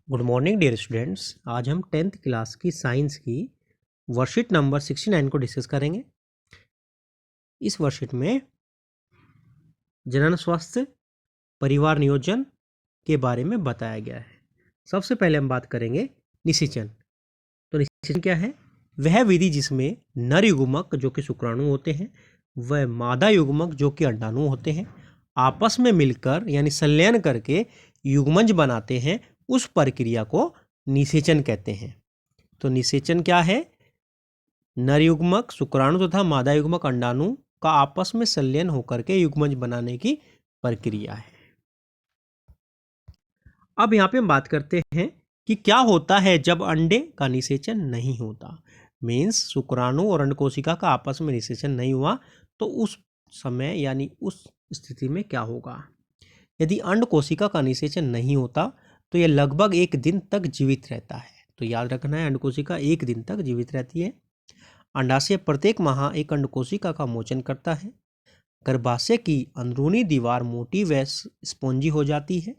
Good morning dear students. आज हम 10th class की साइंस की वर्कशीट नंबर 69 को डिस्कस करेंगे। इस वर्कशीट में जनन स्वास्थ्य, परिवार नियोजन के बारे में बताया गया है। सबसे पहले हम बात करेंगे निषेचन। तो निषेचन क्या है? वह विधि जिसमें नर युग्मक जो कि शुक्राणु होते हैं व मादा युग्मक जो कि अंडाणु होते हैं आपस में मिलकर यानी संलयन करके युग्मज बनाते हैं, उस प्रक्रिया को निषेचन कहते हैं। तो निषेचन क्या है? नर युग्मक शुक्राणु तथा मादा युग्मक अंडाणु का आपस में संलयन होकर के युग्मज बनाने की प्रक्रिया है। अब यहाँ पे हम बात करते हैं कि क्या होता है जब अंडे का निषेचन नहीं होता। मीन्स शुक्राणु और अंड कोशिका का आपस में निषेचन नहीं हुआ तो उस समय यानी उस स्थिति में क्या होगा। यदि अंड कोशिका का निषेचन नहीं होता तो यह लगभग 1 दिन तक जीवित रहता है। तो याद रखना है, अंड कोशिका 1 दिन तक जीवित रहती है। अंडाशय प्रत्येक माह एक अंड कोशिका का मोचन करता है। गर्भाशय की अंदरूनी दीवार मोटी व स्पॉन्जी हो जाती है।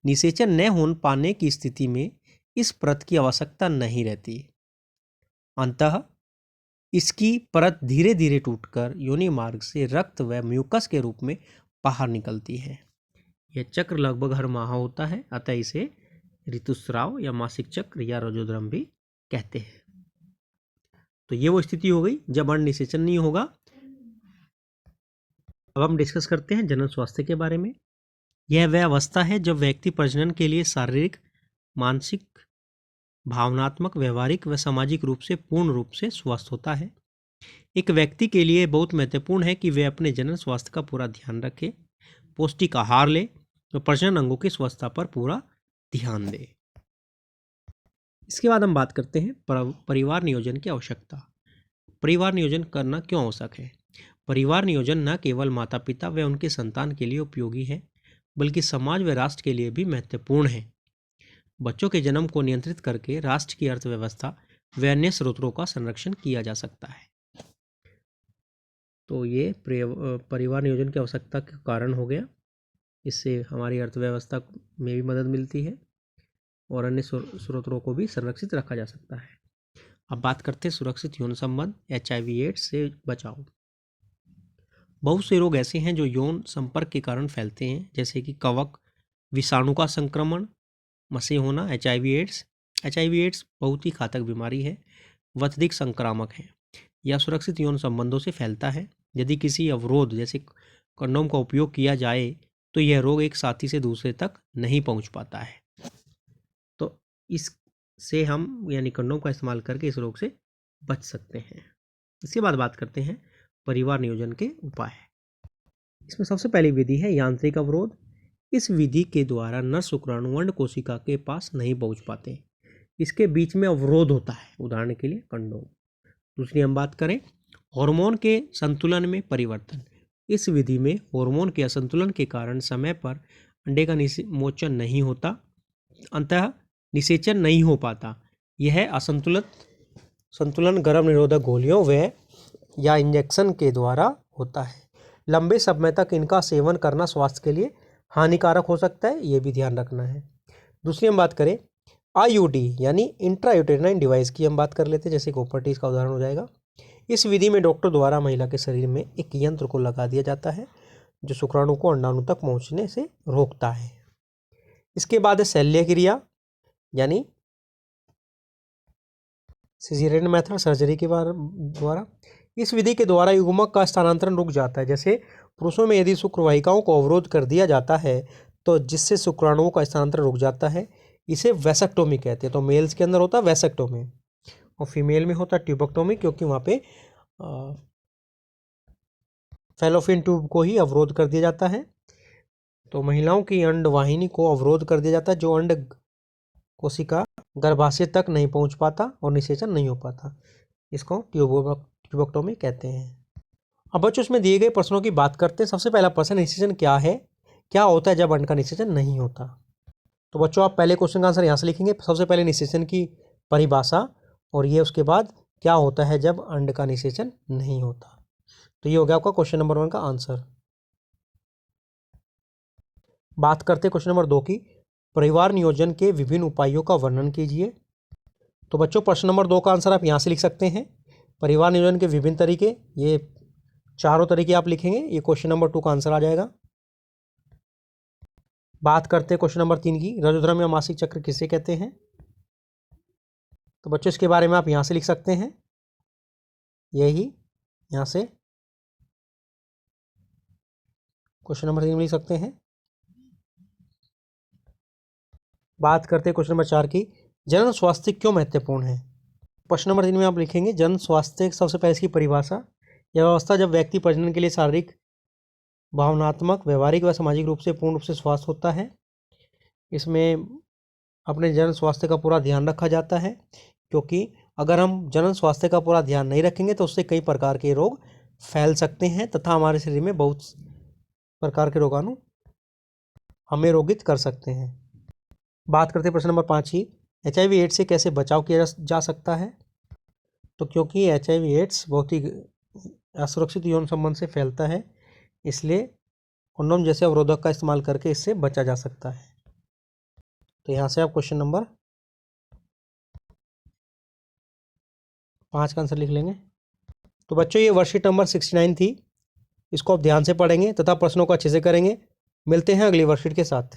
निषेचन न हो पाने की स्थिति में इस परत की आवश्यकता नहीं रहती। अंततः इसकी परत धीरे धीरे टूटकर योनि मार्ग से रक्त व म्यूकस के रूप में बाहर निकलती है। यह चक्र लगभग हर माह होता है, अतः इसे ऋतुस्राव या मासिक चक्र या रजोद्रम भी कहते हैं। तो ये वो स्थिति हो गई जब अंड निषेचन नहीं होगा। अब हम डिस्कस करते हैं जनन स्वास्थ्य के बारे में। यह वह अवस्था है जब व्यक्ति प्रजनन के लिए शारीरिक, मानसिक, भावनात्मक, व्यवहारिक व सामाजिक रूप से पूर्ण रूप से स्वस्थ होता है। एक व्यक्ति के लिए बहुत महत्वपूर्ण है कि वह अपने जनन स्वास्थ्य का पूरा ध्यान रखे, पौष्टिक आहार ले और प्रजनन अंगों की स्वस्थता पर पूरा ध्यान दे। इसके बाद हम बात करते हैं परिवार नियोजन की आवश्यकता। परिवार नियोजन करना क्यों आवश्यक है? परिवार नियोजन न केवल माता पिता व उनके संतान के लिए उपयोगी है बल्कि समाज व राष्ट्र के लिए भी महत्वपूर्ण है। बच्चों के जन्म को नियंत्रित करके राष्ट्र की अर्थव्यवस्था व अन्य स्रोतों का संरक्षण किया जा सकता है। तो ये परिवार नियोजन की आवश्यकता के कारण हो गया। इससे हमारी अर्थव्यवस्था में भी मदद मिलती है और अन्य स्रोतों को भी संरक्षित रखा जा सकता है। अब बात करते हैं सुरक्षित यौन संबंध, HIV एड्स से बचाव। बहुत से रोग ऐसे हैं जो यौन संपर्क के कारण फैलते हैं, जैसे कि कवक, विषाणु का संक्रमण, मसे होना, HIV एड्स बहुत ही घातक बीमारी है, अत्यधिक संक्रामक है या सुरक्षित यौन संबंधों से फैलता है। यदि किसी अवरोध जैसे कंडोम का उपयोग किया जाए तो यह रोग एक साथी से दूसरे तक नहीं पहुंच पाता है। तो इससे हम यानी कंडोम का इस्तेमाल करके इस रोग से बच सकते हैं। इसके बाद बात करते हैं परिवार नियोजन के उपाय। इसमें सबसे पहली विधि है यांत्रिक अवरोध। इस विधि के द्वारा नर शुक्राणु अंड कोशिका के पास नहीं पहुंच पाते, इसके बीच में अवरोध होता है, उदाहरण के लिए कंडोम। दूसरी हम बात करें हार्मोन के संतुलन में परिवर्तन। इस विधि में हार्मोन के असंतुलन के कारण समय पर अंडे का मोचन नहीं होता, अंततः निषेचन नहीं हो पाता। यह संतुलन गर्भ निरोधक गोलियों व या इंजेक्शन के द्वारा होता है। लंबे समय तक इनका सेवन करना स्वास्थ्य के लिए हानिकारक हो सकता है, ये भी ध्यान रखना है। दूसरी हम बात करें IUD यानी इंट्रायूटेराइन डिवाइस की हम बात कर लेते हैं, जैसे कोपर्टीज का उदाहरण हो जाएगा। इस विधि में डॉक्टर द्वारा महिला के शरीर में एक यंत्र को लगा दिया जाता है जो शुक्राणु को अंडाणु तक पहुंचने से रोकता है। इसके बाद है शल्य क्रिया यानी सिजेरियन मेथड, सर्जरी के द्वारा। इस विधि के द्वारा युग्मक का स्थानांतरण रुक जाता है। जैसे पुरुषों में यदि शुक्रवाहिकाओं को अवरोध कर दिया जाता है तो जिससे शुक्राणुओं का स्थानांतरण रुक जाता है, इसे वैसेक्टोमी कहते हैं। तो मेल्स के अंदर होता है वैसेक्टोमी और फीमेल में होता है ट्यूबेक्टोमी, क्योंकि वहाँ पे फैलोपियन ट्यूब को ही अवरोध कर दिया जाता है। तो महिलाओं की अंड वाहिनी को अवरोध कर दिया जाता है, जो अंड कोशिका गर्भाशय तक नहीं पहुंच पाता और निषेचन नहीं हो पाता। इसको ट्यूबेक्टोमी कहते हैं। अब बच्चों इसमें दिए गए प्रश्नों की बात करते हैं। सबसे पहला प्रश्न, निषेचन क्या है? क्या होता है जब अंड का निषेचन नहीं होता? तो बच्चों आप पहले क्वेश्चन का आंसर यहाँ से लिखेंगे। सबसे पहले निषेचन की परिभाषा और ये उसके बाद क्या होता है जब अंड का निषेचन नहीं होता। तो ये हो गया आपका क्वेश्चन नंबर 1 का आंसर। बात करते हैं क्वेश्चन नंबर 2 की। परिवार नियोजन के विभिन्न उपायों का वर्णन कीजिए। तो बच्चों प्रश्न नंबर 2 का आंसर आप यहाँ से लिख सकते हैं। परिवार नियोजन के विभिन्न तरीके, ये चारों तरीके आप लिखेंगे, ये क्वेश्चन नंबर 2 का आंसर आ जाएगा। बात करते हैं क्वेश्चन नंबर 3 की, रजोधर्म या मासिक चक्र किसे कहते हैं। तो बच्चों इसके बारे में आप यहाँ से लिख सकते हैं, यही यहाँ से क्वेश्चन नंबर 3 में लिख सकते हैं। बात करते हैं क्वेश्चन नंबर 4 की, जनन स्वास्थ्य क्यों महत्वपूर्ण है। प्रश्न नंबर 3 में आप लिखेंगे जनन स्वास्थ्य, सबसे पहले इसकी परिभाषा, यह व्यवस्था जब व्यक्ति प्रजनन के लिए शारीरिक, भावनात्मक, व्यवहारिक व सामाजिक रूप से पूर्ण रूप से स्वस्थ होता है। इसमें अपने जनन स्वास्थ्य का पूरा ध्यान रखा जाता है, क्योंकि अगर हम जनन स्वास्थ्य का पूरा ध्यान नहीं रखेंगे तो उससे कई प्रकार के रोग फैल सकते हैं तथा हमारे शरीर में बहुत प्रकार के रोगाणु हमें रोगित कर सकते हैं। बात करते हैं प्रश्न नंबर 5 की, HIV एड्स से कैसे बचाव किया जा सकता है। तो क्योंकि HIV एड्स बहुत ही असुरक्षित यौन संबंध से फैलता है, इसलिए कंडोम जैसे अवरोधक का इस्तेमाल करके इससे बचा जा सकता है। तो यहाँ से आप क्वेश्चन नंबर 5 का आंसर लिख लेंगे। तो बच्चों ये वर्कशीट नंबर 69 थी, इसको आप ध्यान से पढ़ेंगे तथा प्रश्नों को अच्छे से करेंगे। मिलते हैं अगली वर्कशीट के साथ।